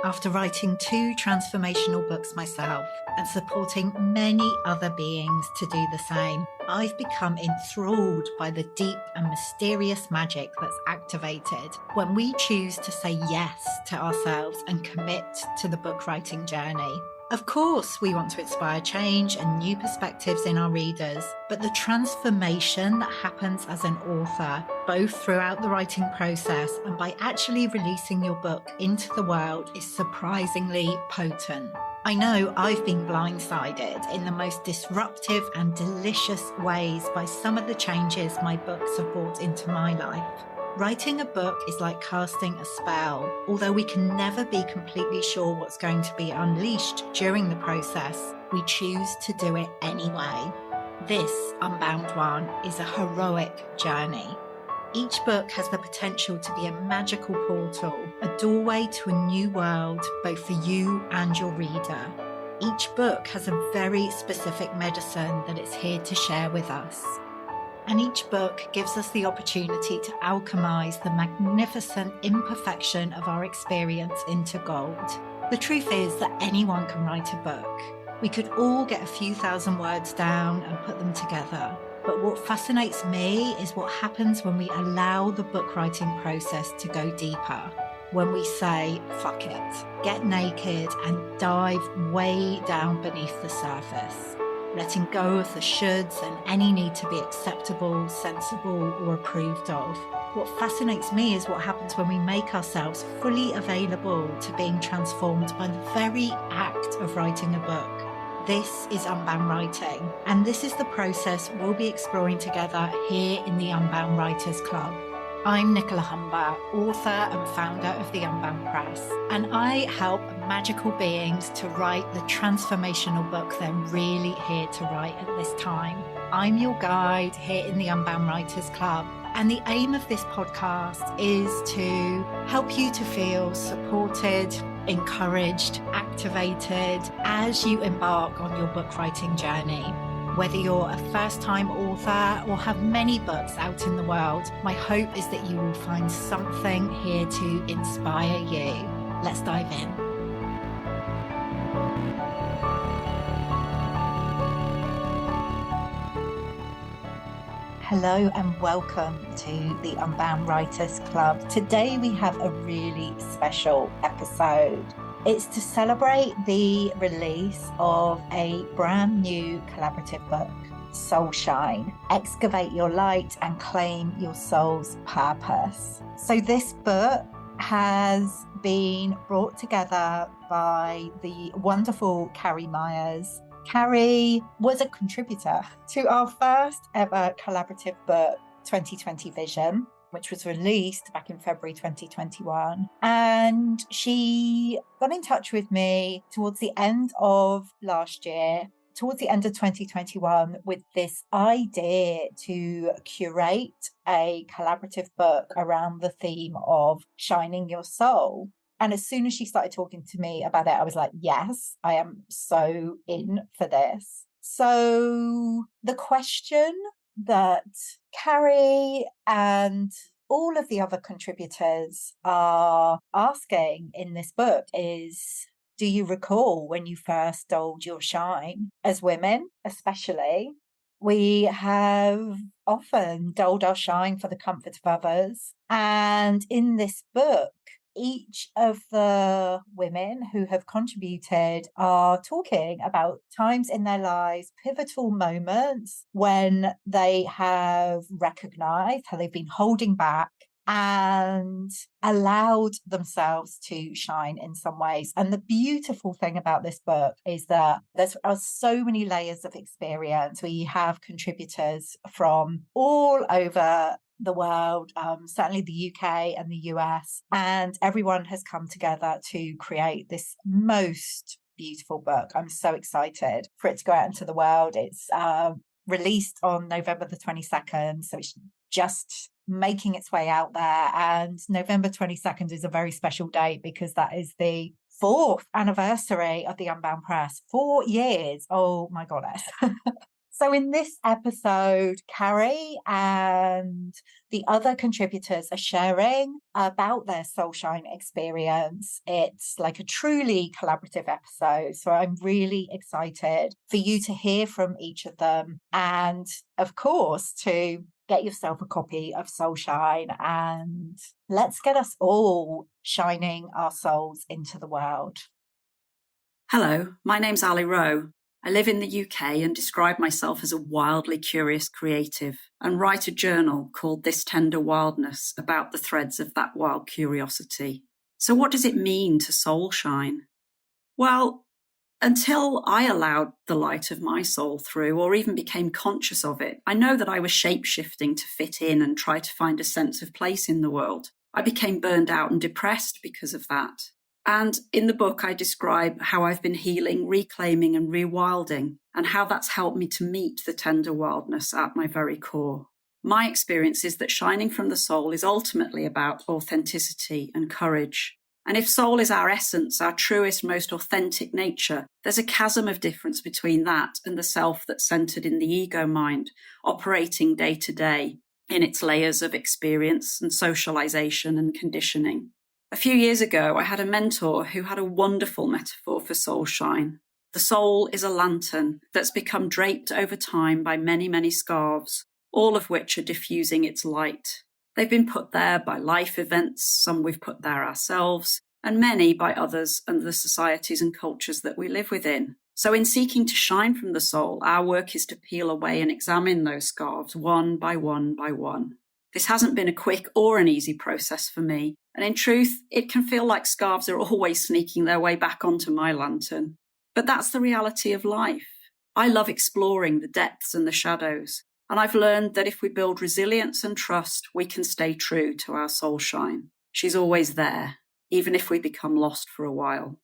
After writing 2 transformational books myself and supporting many other beings to do the same, I've become enthralled by the deep and mysterious magic that's activated when we choose to say yes to ourselves and commit to the book writing journey. Of course, we want to inspire change and new perspectives in our readers, but the transformation that happens as an author, both throughout the writing process and by actually releasing your book into the world, is surprisingly potent. I know I've been blindsided in the most disruptive and delicious ways by some of the changes my books have brought into my life. Writing a book is like casting a spell. Although we can never be completely sure what's going to be unleashed during the process, we choose to do it anyway. This Unbound one is a heroic journey. Each book has the potential to be a magical portal, a doorway to a new world, both for you and your reader. Each book has a very specific medicine that it's here to share with us. And each book gives us the opportunity to alchemize the magnificent imperfection of our experience into gold. The truth is that anyone can write a book. We could all get a few thousand words down and put them together. But what fascinates me is what happens when we allow the book writing process to go deeper. When we say, fuck it, get naked and dive way down beneath the surface. Letting go of the shoulds and any need to be acceptable, sensible, or approved of. What fascinates me is what happens when we make ourselves fully available to being transformed by the very act of writing a book. This is Unbound Writing, and this is the process we'll be exploring together here in the Unbound Writers Club. I'm Nicola, author and founder of the Unbound Press, and I help magical beings to write the transformational book they're really here to write at this time. I'm your guide here in the Unbound Writers Club, and the aim of this podcast is to help you to feel supported, encouraged, activated as you embark on your book writing journey. Whether you're a first-time author or have many books out in the world, my hope is that you will find something here to inspire you. Let's dive in. Hello and welcome to the Unbound Writers Club. Today we have a really special episode. It's to celebrate the release of a brand new collaborative book, Soul Shine, Excavate Your Light and Claim Your Soul's Purpose. So this book has been brought together by the wonderful Carrie Myers. Carrie was a contributor to our first ever collaborative book, 2020 Vision, which was released back in February 2021. And she got in touch with me towards the end of last year, towards the end of 2021, with this idea to curate a collaborative book around the theme of shining your soul. And as soon as she started talking to me about it, I was like, yes, I am so in for this. So the question that Carrie and all of the other contributors are asking in this book is, do you recall when you first doled your shine? As women, especially, we have often doled our shine for the comfort of others. And in this book, each of the women who have contributed are talking about times in their lives, pivotal moments when they have recognized how they've been holding back and allowed themselves to shine in some ways. And the beautiful thing about this book is that there are so many layers of experience. We have contributors from all over the world, certainly the UK and the US, and everyone has come together to create this most beautiful book. I'm so excited for it to go out into the world. It's released on November the 22nd, so it's just making its way out there. And November 22nd is a very special date because that is the 4th anniversary of the Unbound Press. 4 years. Oh my goodness. So in this episode, Carrie and the other contributors are sharing about their Soulshine experience. It's like a truly collaborative episode. So I'm really excited for you to hear from each of them. And of course, to get yourself a copy of Soulshine, and let's get us all shining our souls into the world. Hello, my name's Ali Rowe. I live in the UK and describe myself as a wildly curious creative and write a journal called This Tender Wildness about the threads of that wild curiosity. So what does it mean to soul shine? Well, until I allowed the light of my soul through or even became conscious of it, I know that I was shape-shifting to fit in and try to find a sense of place in the world. I became burned out and depressed because of that. And in the book, I describe how I've been healing, reclaiming and rewilding, and how that's helped me to meet the tender wildness at my very core. My experience is that shining from the soul is ultimately about authenticity and courage. And if soul is our essence, our truest, most authentic nature, there's a chasm of difference between that and the self that's centered in the ego mind, operating day to day in its layers of experience and socialization and conditioning. A few years ago, I had a mentor who had a wonderful metaphor for soul shine. The soul is a lantern that's become draped over time by many, many scarves, all of which are diffusing its light. They've been put there by life events, some we've put there ourselves, and many by others and the societies and cultures that we live within. So in seeking to shine from the soul, our work is to peel away and examine those scarves one by one by one. This hasn't been a quick or an easy process for me, and in truth, it can feel like scarves are always sneaking their way back onto my lantern. But that's the reality of life. I love exploring the depths and the shadows, and I've learned that if we build resilience and trust, we can stay true to our soul shine. She's always there, even if we become lost for a while.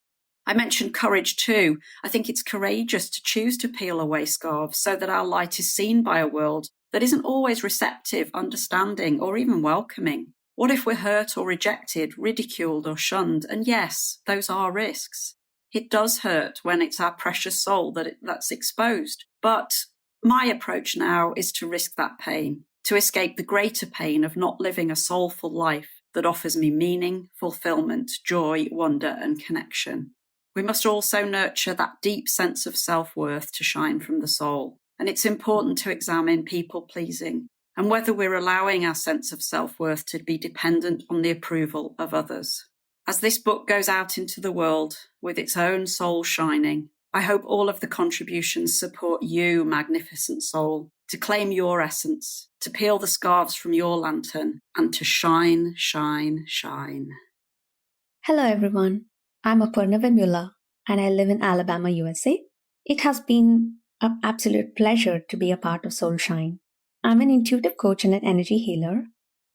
I mentioned courage too. I think it's courageous to choose to peel away scarves so that our light is seen by a world that isn't always receptive, understanding, or even welcoming. What if we're hurt or rejected, ridiculed or shunned? And yes, those are risks. It does hurt when it's our precious soul that's exposed. But my approach now is to risk that pain, to escape the greater pain of not living a soulful life that offers me meaning, fulfillment, joy, wonder, and connection. We must also nurture that deep sense of self-worth to shine from the soul. And it's important to examine people-pleasing and whether we're allowing our sense of self-worth to be dependent on the approval of others. As this book goes out into the world with its own soul shining, I hope all of the contributions support you, magnificent soul, to claim your essence, to peel the scarves from your lantern, and to shine, shine, shine. Hello everyone, I'm Aparna Vimula and I live in Alabama, USA. It has been an absolute pleasure to be a part of Soulshine. I'm an intuitive coach and an energy healer,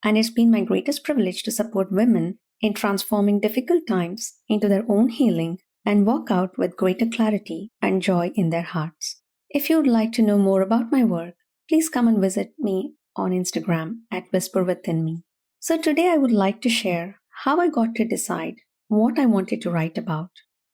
and it's been my greatest privilege to support women in transforming difficult times into their own healing and walk out with greater clarity and joy in their hearts. If you would like to know more about my work, please come and visit me on Instagram at Whisper Within Me. So today I would like to share how I got to decide what I wanted to write about.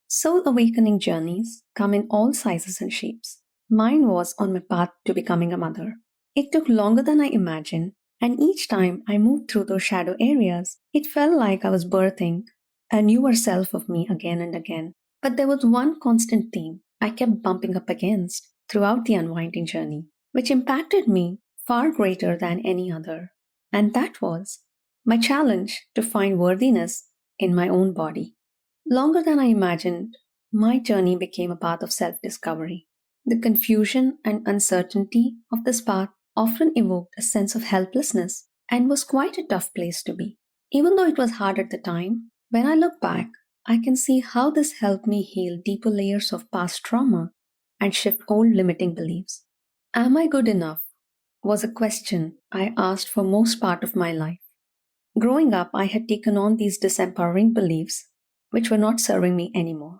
Soul awakening journeys come in all sizes and shapes. Mine was on my path to becoming a mother. It took longer than I imagined, and each time I moved through those shadow areas, it felt like I was birthing a newer self of me again and again. But there was one constant theme I kept bumping up against throughout the unwinding journey, which impacted me far greater than any other. And that was my challenge to find worthiness in my own body. Longer than I imagined, my journey became a path of self-discovery. The confusion and uncertainty of this path often evoked a sense of helplessness and was quite a tough place to be. Even though it was hard at the time, when I look back, I can see how this helped me heal deeper layers of past trauma and shift old limiting beliefs. Am I good enough? Was a question I asked for most part of my life. Growing up, I had taken on these disempowering beliefs which were not serving me anymore.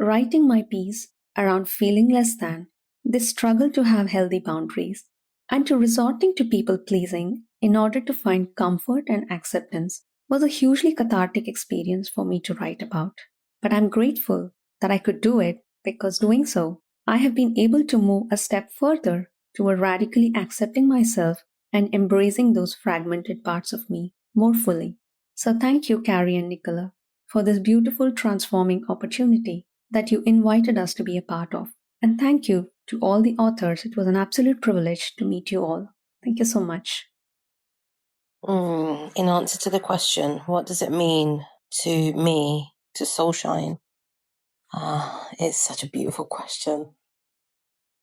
Writing my piece around feeling less than, this struggle to have healthy boundaries, and to resorting to people-pleasing in order to find comfort and acceptance was a hugely cathartic experience for me to write about. But I'm grateful that I could do it because doing so, I have been able to move a step further toward radically accepting myself and embracing those fragmented parts of me more fully. So thank you, Carrie and Nicola, for this beautiful transforming opportunity that you invited us to be a part of. And thank you to all the authors. It was an absolute privilege to meet you all. Thank you so much. In answer to the question, what does it mean to me to soul shine? It's such a beautiful question.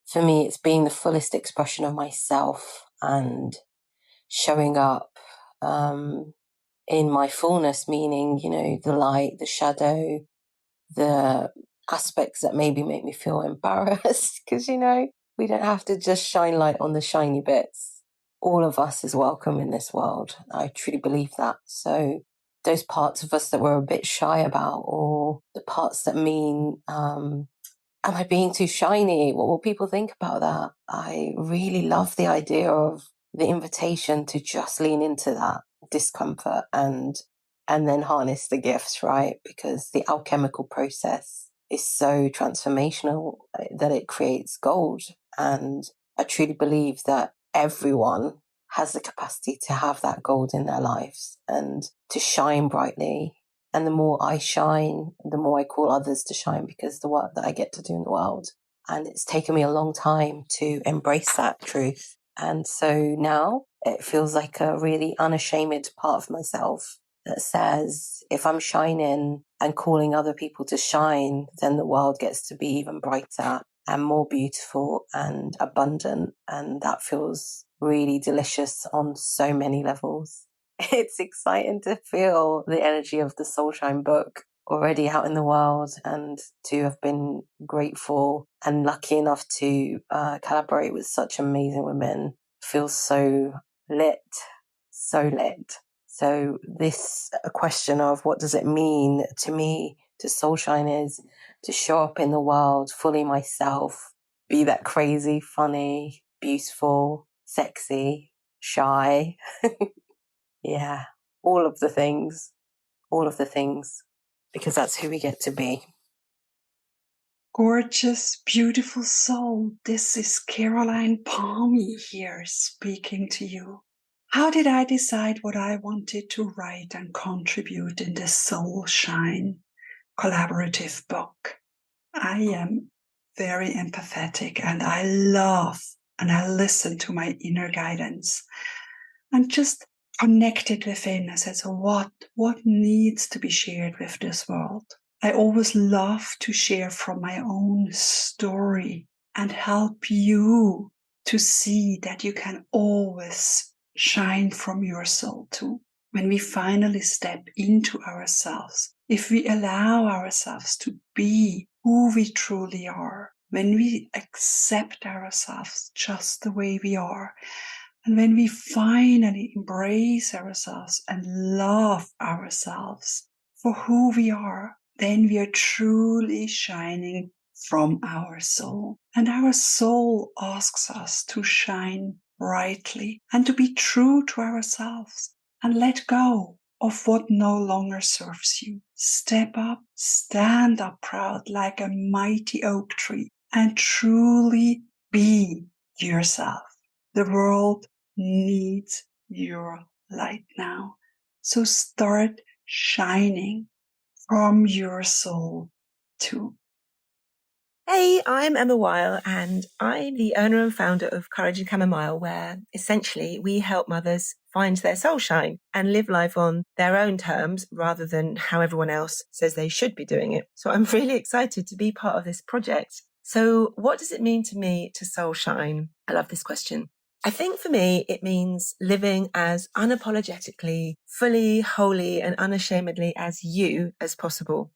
For me, it's being the fullest expression of myself and showing up in my fullness, meaning, the light, the shadow, the aspects that maybe make me feel embarrassed, because, we don't have to just shine light on the shiny bits. All of us is welcome in this world. I truly believe that. So those parts of us that we're a bit shy about, or the parts that mean, am I being too shiny? What will people think about that? I really love the idea of the invitation to just lean into that discomfort and then harness the gifts, right? Because the alchemical process is so transformational that it creates gold. And I truly believe that everyone has the capacity to have that gold in their lives and to shine brightly. And the more I shine, the more I call others to shine, because the work that I get to do in the world. And it's taken me a long time to embrace that truth. And so now it feels like a really unashamed part of myself that says, if I'm shining and calling other people to shine, then the world gets to be even brighter and more beautiful and abundant. And that feels really delicious on so many levels. It's exciting to feel the energy of the Soulshine book already out in the world, and to have been grateful and lucky enough to collaborate with such amazing women. Feels so lit, so lit. So this question of what does it mean to me to Soulshine is to show up in the world fully myself, be that crazy, funny, beautiful, sexy, shy. Yeah, all of the things, because that's who we get to be. Gorgeous, beautiful soul. This is Caroline Palmy here speaking to you. How did I decide what I wanted to write and contribute in this Soulshine collaborative book? I am very empathetic, and I love and I listen to my inner guidance and just connected within. I said, so what needs to be shared with this world? I always love to share from my own story and help you to see that you can always shine from your soul too. When we finally step into ourselves, if we allow ourselves to be who we truly are, when we accept ourselves just the way we are, and when we finally embrace ourselves and love ourselves for who we are, then we are truly shining from our soul. And our soul asks us to shine brightly and to be true to ourselves and let go of what no longer serves you. Step up, stand up proud like a mighty oak tree, and truly be yourself. The world needs your light now. So start shining from your soul too. Hey, I'm Emma Weil, and I'm the owner and founder of Courage and Chamomile, where essentially we help mothers find their soul shine and live life on their own terms rather than how everyone else says they should be doing it. So I'm really excited to be part of this project. So what does it mean to me to soul shine? I love this question. I think for me, it means living as unapologetically, fully, wholly, and unashamedly as you as possible,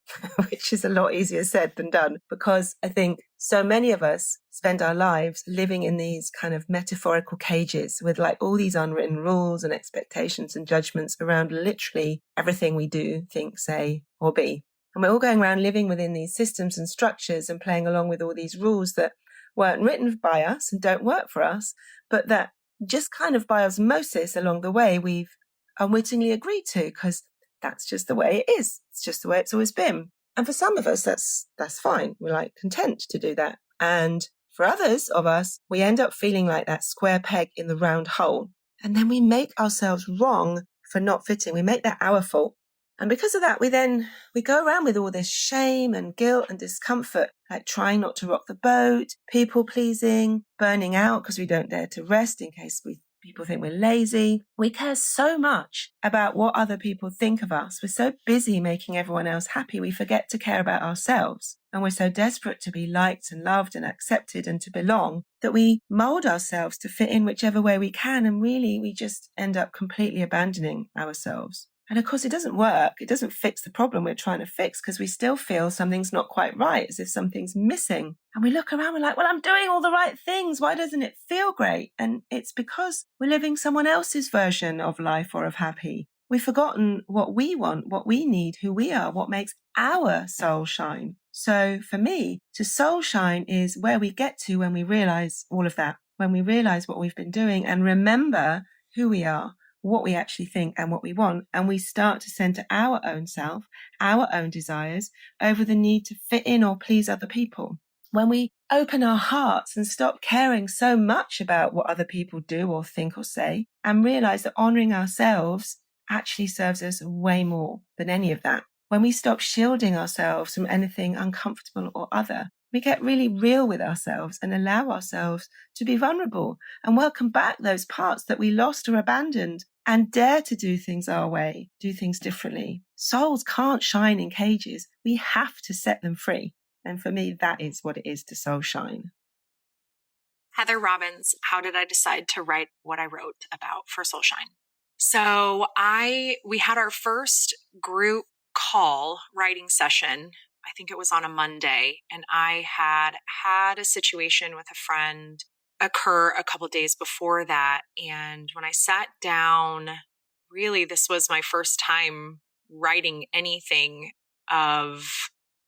which is a lot easier said than done, because I think so many of us spend our lives living in these kind of metaphorical cages with like all these unwritten rules and expectations and judgments around literally everything we do, think, say, or be. And we're all going around living within these systems and structures and playing along with all these rules that weren't written by us and don't work for us, but that just kind of by osmosis along the way we've unwittingly agreed to, because that's just the way it is. It's just the way it's always been. And for some of us, that's fine. We're like content to do that. And For others of us, we end up feeling like that square peg in the round hole. And then we make ourselves wrong for not fitting. We make that our fault. And because of that, we go around with all this shame and guilt and discomfort, like trying not to rock the boat, people pleasing, burning out because we don't dare to rest in case people think we're lazy. We care so much about what other people think of us. We're so busy making everyone else happy, we forget to care about ourselves. And we're so desperate to be liked and loved and accepted and to belong that we mold ourselves to fit in whichever way we can. And really, we just end up completely abandoning ourselves. And of course, it doesn't work. It doesn't fix the problem we're trying to fix because we still feel something's not quite right, as if something's missing. And we look around, we're like, well, I'm doing all the right things. Why doesn't it feel great? And it's because we're living someone else's version of life or of happy. We've forgotten what we want, what we need, who we are, what makes our soul shine. So for me, to soul shine is where we get to when we realize all of that, when we realize what we've been doing and remember who we are, what we actually think and what we want. And we start to center our own self, our own desires over the need to fit in or please other people. When we open our hearts and stop caring so much about what other people do or think or say and realize that honoring ourselves actually serves us way more than any of that. When we stop shielding ourselves from anything uncomfortable or other, we get really real with ourselves and allow ourselves to be vulnerable and welcome back those parts that we lost or abandoned and dare to do things our way, do things differently. Souls can't shine in cages. We have to set them free. And for me, that is what it is to soul shine. Heather Robbins, how did I decide to write what I wrote about for Soul Shine? So we had our first group call writing session. I think it was on a Monday, and I had a situation with a friend occur a couple days before that. And when I sat down, really, this was my first time writing anything of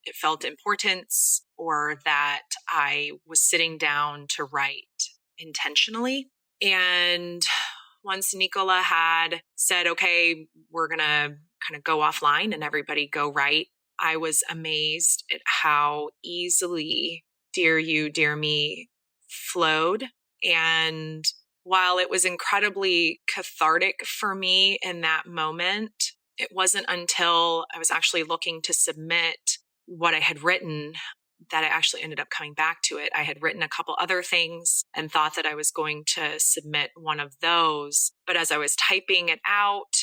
it felt importance or that I was sitting down to write intentionally. And once Nicola had said, okay, we're going to kind of go offline and everybody go write, I was amazed at how easily Dear You, Dear Me flowed. And while it was incredibly cathartic for me in that moment, it wasn't until I was actually looking to submit what I had written that I actually ended up coming back to it. I had written a couple other things and thought that I was going to submit one of those. But as I was typing it out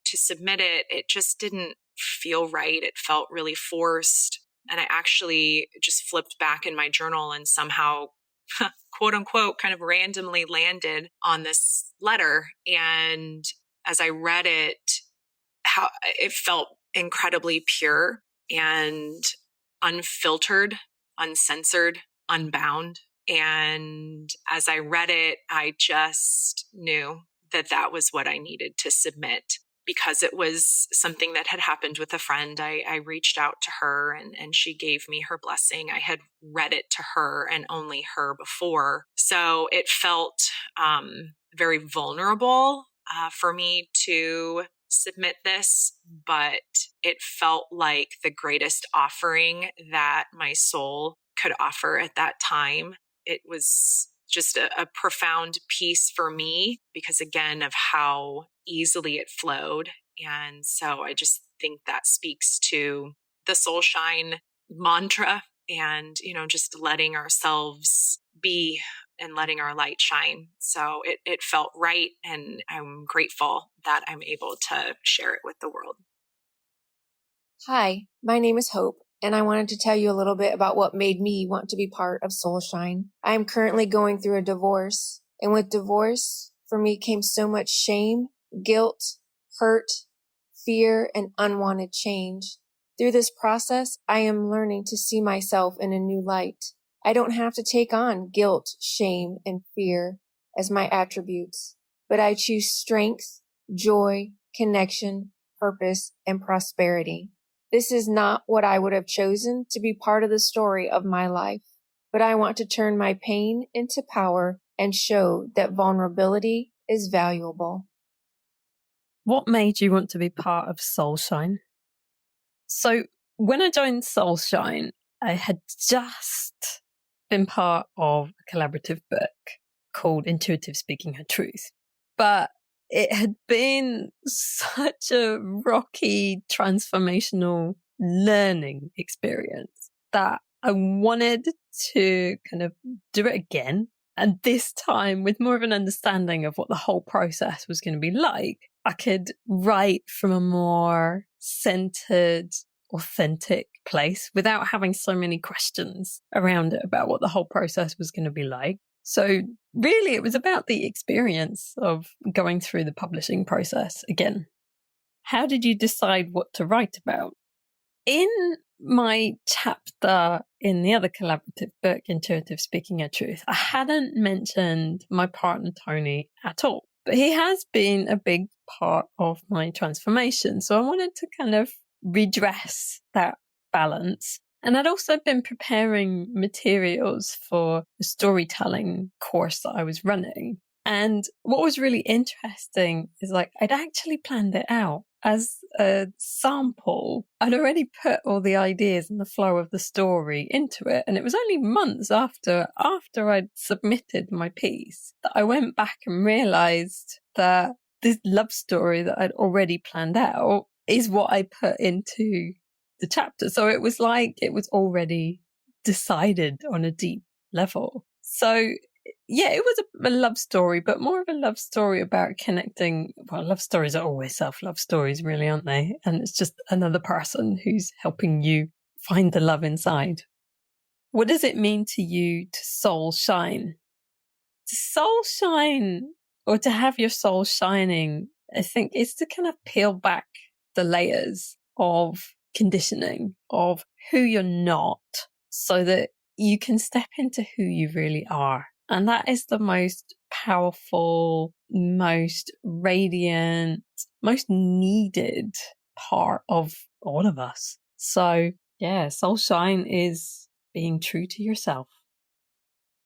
to submit it, it just didn't feel right. It felt really forced. And I actually just flipped back in my journal and somehow, quote unquote, kind of randomly landed on this letter. And as I read it, how it felt incredibly pure and unfiltered, uncensored, unbound. And as I read it, I just knew that that was what I needed to submit because it was something that had happened with a friend. I reached out to her and she gave me her blessing. I had read it to her and only her before. So it felt very vulnerable for me to submit this, but it felt like the greatest offering that my soul could offer at that time. It was just a profound piece for me because, again, of how easily it flowed. And so I just think that speaks to the soul shine mantra and, just letting ourselves be and letting our light shine. So it felt right. And I'm grateful that I'm able to share it with the world. Hi, my name is Hope, and I wanted to tell you a little bit about what made me want to be part of Soul Shine. I am currently going through a divorce, and with divorce, for me came so much shame, guilt, hurt, fear, and unwanted change. Through this process, I am learning to see myself in a new light. I don't have to take on guilt, shame, and fear as my attributes, but I choose strength, joy, connection, purpose, and prosperity. This is not what I would have chosen to be part of the story of my life, but I want to turn my pain into power and show that vulnerability is valuable. What made you want to be part of Soul Shine? So when I joined Soul Shine, I had just been part of a collaborative book called Intuitive Speaking Her Truth. But it had been such a rocky, transformational learning experience that I wanted to kind of do it again. And this time with more of an understanding of what the whole process was going to be like, I could write from a more centered, authentic place without having so many questions around it about what the whole process was going to be like. So really, it was about the experience of going through the publishing process again. How did you decide what to write about? In my chapter in the other collaborative book, Intuitive Speaking Her Truth, I hadn't mentioned my partner, Tony, at all. But he has been a big part of my transformation. So I wanted to kind of redress that balance. And I'd also been preparing materials for the storytelling course that I was running. And what was really interesting is I'd actually planned it out as a sample. I'd already put all the ideas and the flow of the story into it. And it was only months after I'd submitted my piece that I went back and realized that this love story that I'd already planned out is what I put into the chapter. So it was it was already decided on a deep level. So yeah, it was a love story, but more of a love story about connecting. Well, love stories are always self-love stories, really, aren't they? And it's just another person who's helping you find the love inside. What does it mean to you to soul shine? To soul shine, or to have your soul shining, I think is to kind of peel back the layers of conditioning of who you're not so that you can step into who you really are. And that is the most powerful, most radiant, most needed part of all of us. So yeah, soul shine is being true to yourself.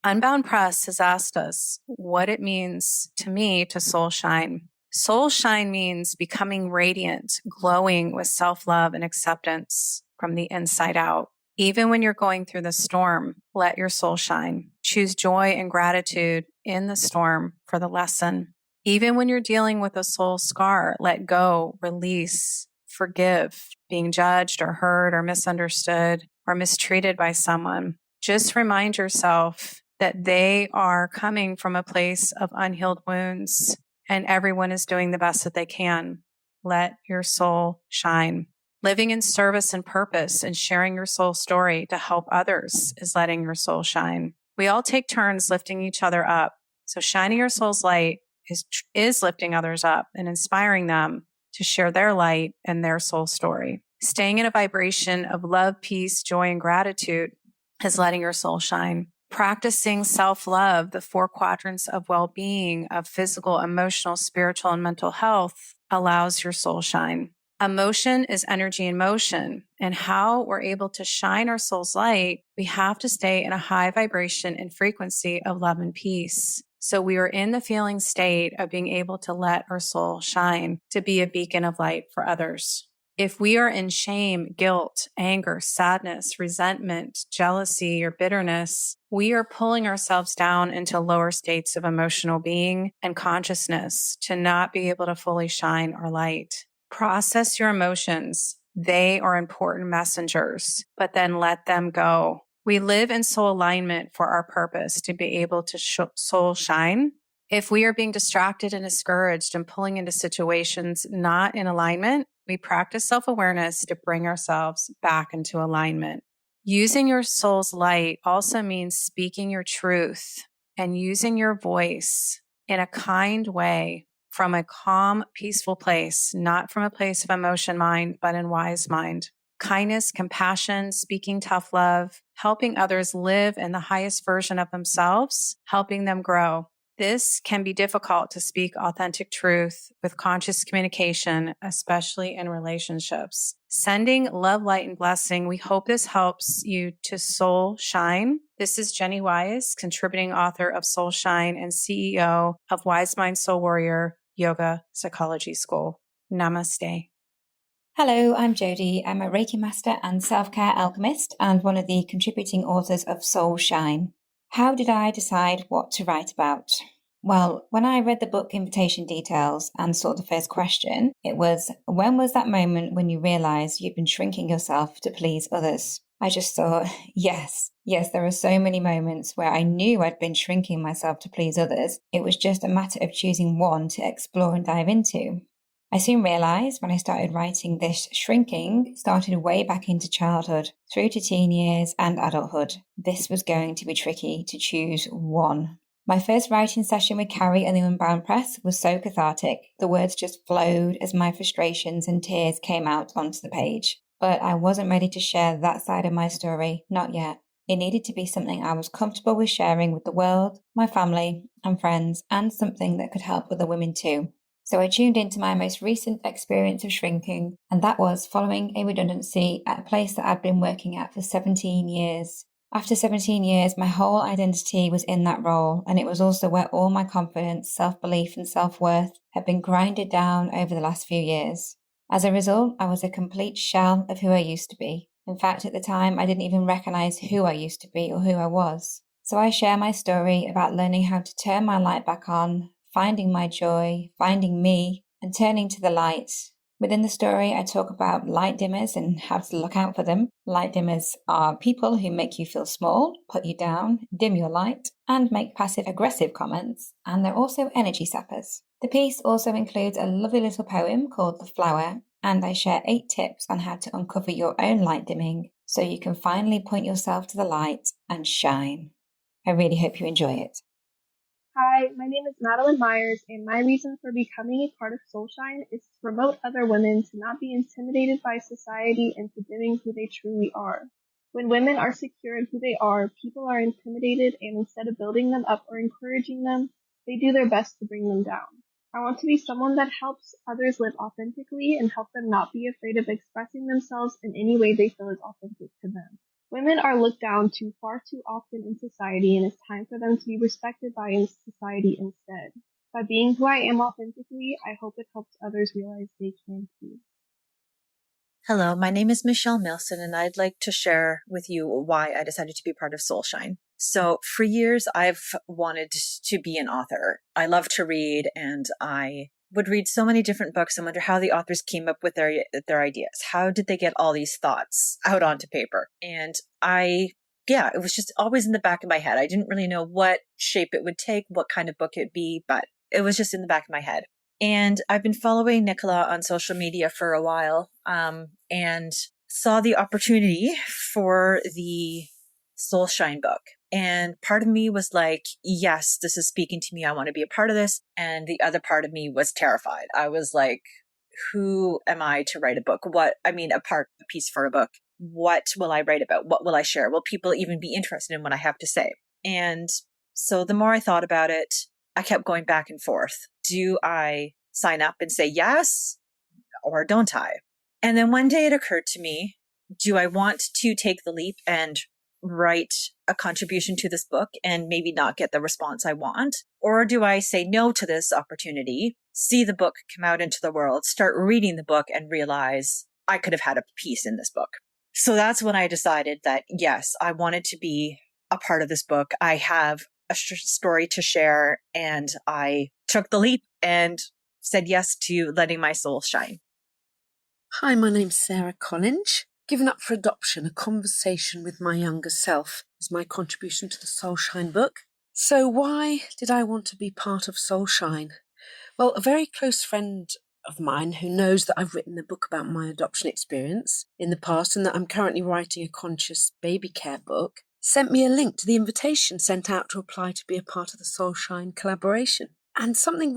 Unbound Press has asked us what it means to me to soul shine. Soul shine means becoming radiant, glowing with self-love and acceptance from the inside out. Even when you're going through the storm, let your soul shine. Choose joy and gratitude in the storm for the lesson. Even when you're dealing with a soul scar, let go, release, forgive, being judged or hurt or misunderstood or mistreated by someone. Just remind yourself that they are coming from a place of unhealed wounds and everyone is doing the best that they can. Let your soul shine. Living in service and purpose and sharing your soul story to help others is letting your soul shine. We all take turns lifting each other up. So shining your soul's light is lifting others up and inspiring them to share their light and their soul story. Staying in a vibration of love, peace, joy, and gratitude is letting your soul shine. Practicing self-love, the 4 quadrants of well-being, of physical, emotional, spiritual, and mental health allows your soul shine. Emotion is energy in motion, and how we're able to shine our soul's light, we have to stay in a high vibration and frequency of love and peace. So we are in the feeling state of being able to let our soul shine, to be a beacon of light for others. If we are in shame, guilt, anger, sadness, resentment, jealousy, or bitterness, we are pulling ourselves down into lower states of emotional being and consciousness to not be able to fully shine our light. Process your emotions. They are important messengers, but then let them go. We live in soul alignment for our purpose to be able to soul shine. If we are being distracted and discouraged and pulling into situations not in alignment, we practice self-awareness to bring ourselves back into alignment. Using your soul's light also means speaking your truth and using your voice in a kind way from a calm, peaceful place, not from a place of emotion mind, but in wise mind. Kindness, compassion, speaking tough love, helping others live in the highest version of themselves, helping them grow. This can be difficult to speak authentic truth with conscious communication, especially in relationships. Sending love, light, and blessing. We hope this helps you to soul shine. This is Jenny Wise, contributing author of Soul Shine and CEO of Wise Mind Soul Warrior Yoga Psychology School. Namaste. Hello, I'm Jodie. I'm a Reiki master and self-care alchemist and one of the contributing authors of Soul Shine. How did I decide what to write about? Well, when I read the book invitation details and saw the first question, it was, when was that moment when you realised you'd been shrinking yourself to please others? I just thought, yes, there are so many moments where I knew I'd been shrinking myself to please others. It was just a matter of choosing one to explore and dive into. I soon realised when I started writing this shrinking started way back into childhood, through to teen years and adulthood. This was going to be tricky to choose one. My first writing session with Carrie and the Unbound press was so cathartic. The words just flowed as my frustrations and tears came out onto the page. But I wasn't ready to share that side of my story, not yet. It needed to be something I was comfortable with sharing with the world, my family and friends, and something that could help other women too. So I tuned into my most recent experience of shrinking, and that was following a redundancy at a place that I'd been working at for 17 years. After 17 years, my whole identity was in that role, and it was also where all my confidence, self-belief and self-worth had been grinded down over the last few years. As a result, I was a complete shell of who I used to be. In fact, at the time, I didn't even recognize who I used to be or who I was. So I share my story about learning how to turn my light back on, finding my joy, finding me, and turning to the light. Within the story, I talk about light dimmers and how to look out for them. Light dimmers are people who make you feel small, put you down, dim your light, and make passive-aggressive comments, and they're also energy sappers. The piece also includes a lovely little poem called The Flower, and I share 8 tips on how to uncover your own light dimming so you can finally point yourself to the light and shine. I really hope you enjoy it. Hi, my name is Carrie Myers, and my reason for becoming a part of Soulshine is to promote other women to not be intimidated by society and to dimming who they truly are. When women are secure in who they are, people are intimidated, and instead of building them up or encouraging them, they do their best to bring them down. I want to be someone that helps others live authentically and help them not be afraid of expressing themselves in any way they feel is authentic to them. Women are looked down to far too often in society, and it's time for them to be respected by society instead. By being who I am authentically, I hope it helps others realize they can too. Hello, my name is Michelle Milson, and I'd like to share with you why I decided to be part of Soulshine. So for years, I've wanted to be an author. I love to read, and I would read so many different books and wonder how the authors came up with their ideas. How did they get all these thoughts out onto paper? And it was just always in the back of my head. I didn't really know what shape it would take, what kind of book it'd be, but it was just in the back of my head. And I've been following Nicola on social media for a while, and saw the opportunity for the Soulshine book. And part of me was like, yes, this is speaking to me. I want to be a part of this. And the other part of me was terrified. I was like, who am I to write a book? A piece for a book. What will I write about? What will I share? Will people even be interested in what I have to say? And so the more I thought about it, I kept going back and forth. Do I sign up and say yes, or don't I? And then one day it occurred to me, do I want to take the leap and write a contribution to this book and maybe not get the response I want? Or do I say no to this opportunity, see the book come out into the world, start reading the book and realize I could have had a piece in this book? So that's when I decided that, yes, I wanted to be a part of this book. I have a story to share, and I took the leap and said yes to letting my soul shine. Hi, my name's Sarah Collins. Given Up for Adoption, a conversation with my younger self is my contribution to the Soulshine book. So why did I want to be part of Soulshine? Well, a very close friend of mine who knows that I've written a book about my adoption experience in the past and that I'm currently writing a conscious baby care book, sent me a link to the invitation sent out to apply to be a part of the Soulshine collaboration. And something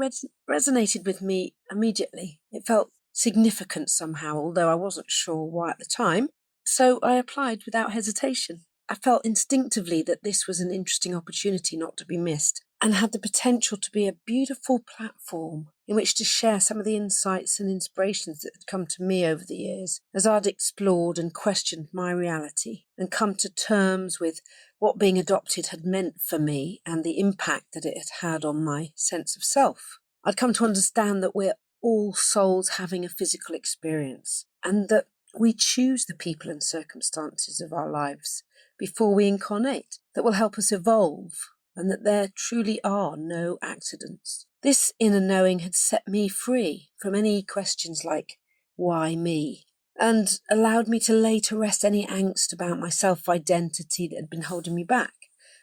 resonated with me immediately. It felt significant somehow, although I wasn't sure why at the time. So I applied without hesitation. I felt instinctively that this was an interesting opportunity not to be missed and had the potential to be a beautiful platform in which to share some of the insights and inspirations that had come to me over the years as I'd explored and questioned my reality and come to terms with what being adopted had meant for me and the impact that it had had on my sense of self. I'd come to understand that we're all souls having a physical experience, and that we choose the people and circumstances of our lives before we incarnate that will help us evolve, and that there truly are no accidents. This inner knowing had set me free from any questions like, why me? And allowed me to lay to rest any angst about my self-identity that had been holding me back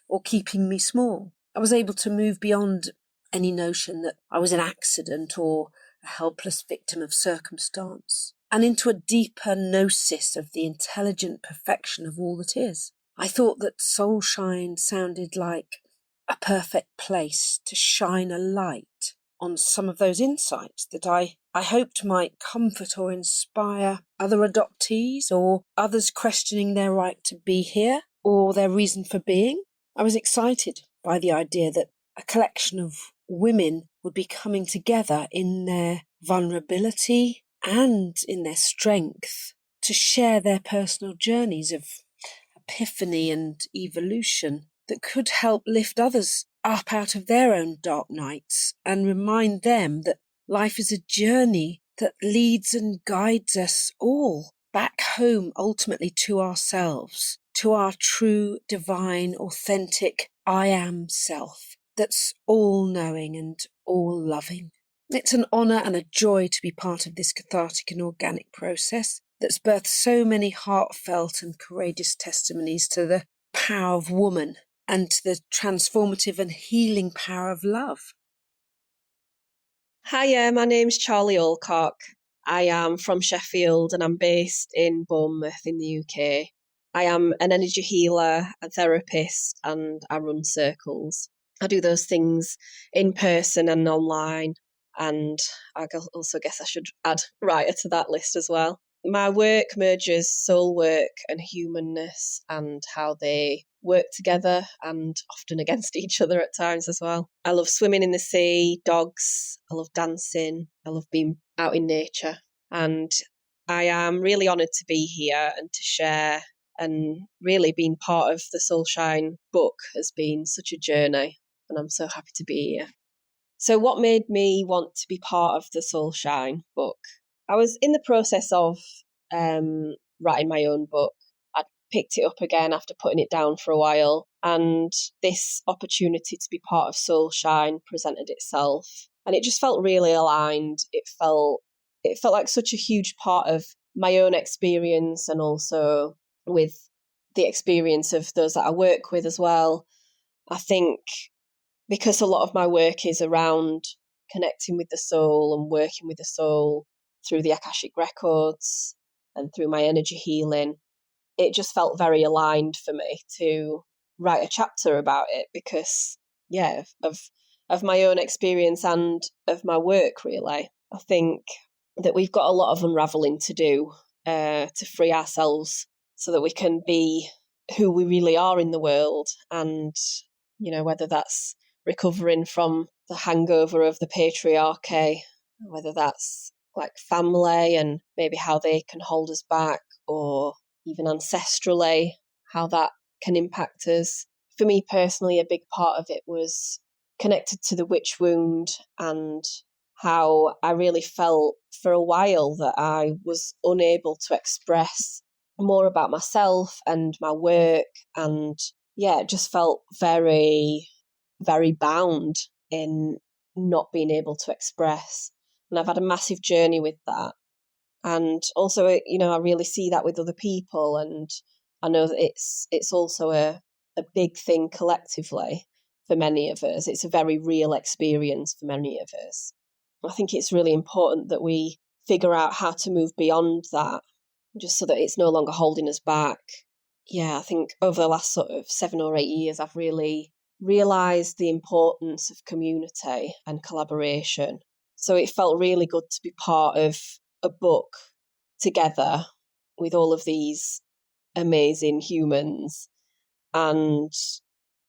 or keeping me small. I was able to move beyond any notion that I was an accident or a helpless victim of circumstance, and into a deeper gnosis of the intelligent perfection of all that is. I thought that Soulshine sounded like a perfect place to shine a light on some of those insights that I hoped might comfort or inspire other adoptees or others questioning their right to be here or their reason for being. I was excited by the idea that a collection of women would be coming together in their vulnerability and in their strength to share their personal journeys of epiphany and evolution that could help lift others up out of their own dark nights and remind them that life is a journey that leads and guides us all back home, ultimately to ourselves, to our true, divine, authentic I am self that's all-knowing and all-loving. It's an honour and a joy to be part of this cathartic and organic process that's birthed so many heartfelt and courageous testimonies to the power of woman and to the transformative and healing power of love. Hiya, my name's Charlie Alcock. I am from Sheffield and I'm based in Bournemouth in the UK. I am an energy healer, a therapist, and I run circles. I do those things in person and online, and I also guess I should add writer to that list as well. My work merges soul work and humanness and how they work together and often against each other at times as well. I love swimming in the sea, dogs, I love dancing, I love being out in nature. And I am really honoured to be here and to share, and really being part of the Soulshine book has been such a journey, and I'm so happy to be here. So what made me want to be part of the Soulshine book? I was in the process of writing my own book. I'd picked it up again after putting it down for a while, and this opportunity to be part of Soulshine presented itself, and it just felt really aligned. It felt like such a huge part of my own experience, and also with the experience of those that I work with as well. I think because a lot of my work is around connecting with the soul and working with the soul through the Akashic Records and through my energy healing, it just felt very aligned for me to write a chapter about it because, of my own experience and of my work, really. I think that we've got a lot of unraveling to do to free ourselves so that we can be who we really are in the world, and, whether that's recovering from the hangover of the patriarchy, whether that's like family and maybe how they can hold us back, or even ancestrally, how that can impact us. For me personally, a big part of it was connected to the witch wound and how I really felt for a while that I was unable to express more about myself and my work, and it just felt very, very bound in not being able to express. And I've had a massive journey with that. And also, I really see that with other people, and I know that it's also a big thing collectively for many of us. It's a very real experience for many of us. I think it's really important that we figure out how to move beyond that, just so that it's no longer holding us back. I think over the last sort of 7 or 8 years, I've really realised the importance of community and collaboration. So it felt really good to be part of a book together with all of these amazing humans. And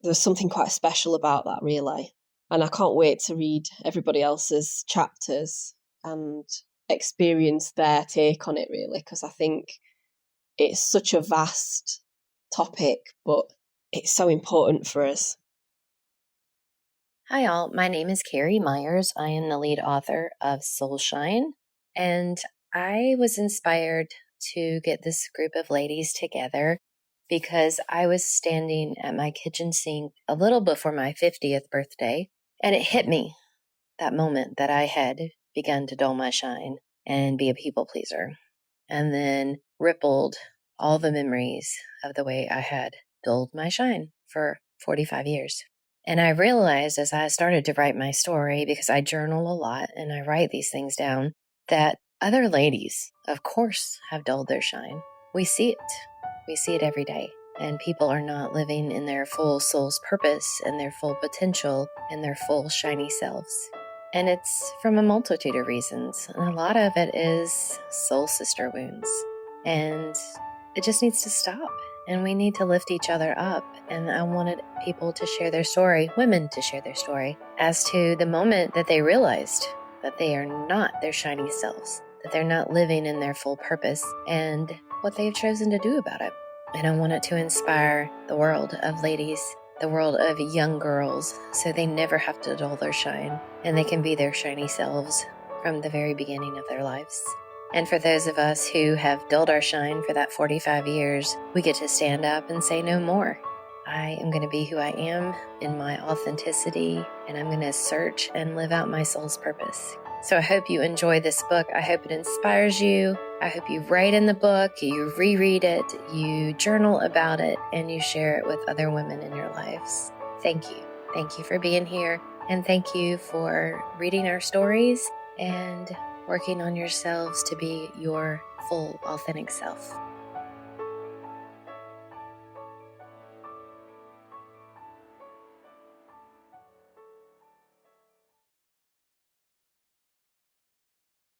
there's something quite special about that, really. And I can't wait to read everybody else's chapters and experience their take on it, really, because I think it's such a vast topic, but it's so important for us. Hi all, my name is Carrie Myers. I am the lead author of Soulshine, and I was inspired to get this group of ladies together because I was standing at my kitchen sink a little before my 50th birthday, and it hit me that moment that I had begun to dull my shine and be a people pleaser, and then rippled all the memories of the way I had dulled my shine for 45 years. And I realized as I started to write my story, because I journal a lot and I write these things down, that other ladies, of course, have dulled their shine. We see it. We see it every day. And people are not living in their full soul's purpose and their full potential and their full shiny selves. And it's from a multitude of reasons. And a lot of it is soul sister wounds. And it just needs to stop. And we need to lift each other up. And I wanted people to share their story, women to share their story, as to the moment that they realized that they are not their shiny selves, that they're not living in their full purpose, and what they've chosen to do about it. And I want it to inspire the world of ladies, the world of young girls, so they never have to dull their shine, and they can be their shiny selves from the very beginning of their lives. And for those of us who have dulled our shine for that 45 years, we get to stand up and say no more. I am going to be who I am in my authenticity, and I'm going to search and live out my soul's purpose. So I hope you enjoy this book. I hope it inspires you. I hope you write in the book, you reread it, you journal about it, and you share it with other women in your lives. Thank you. Thank you for being here, and thank you for reading our stories and working on yourselves to be your full, authentic self.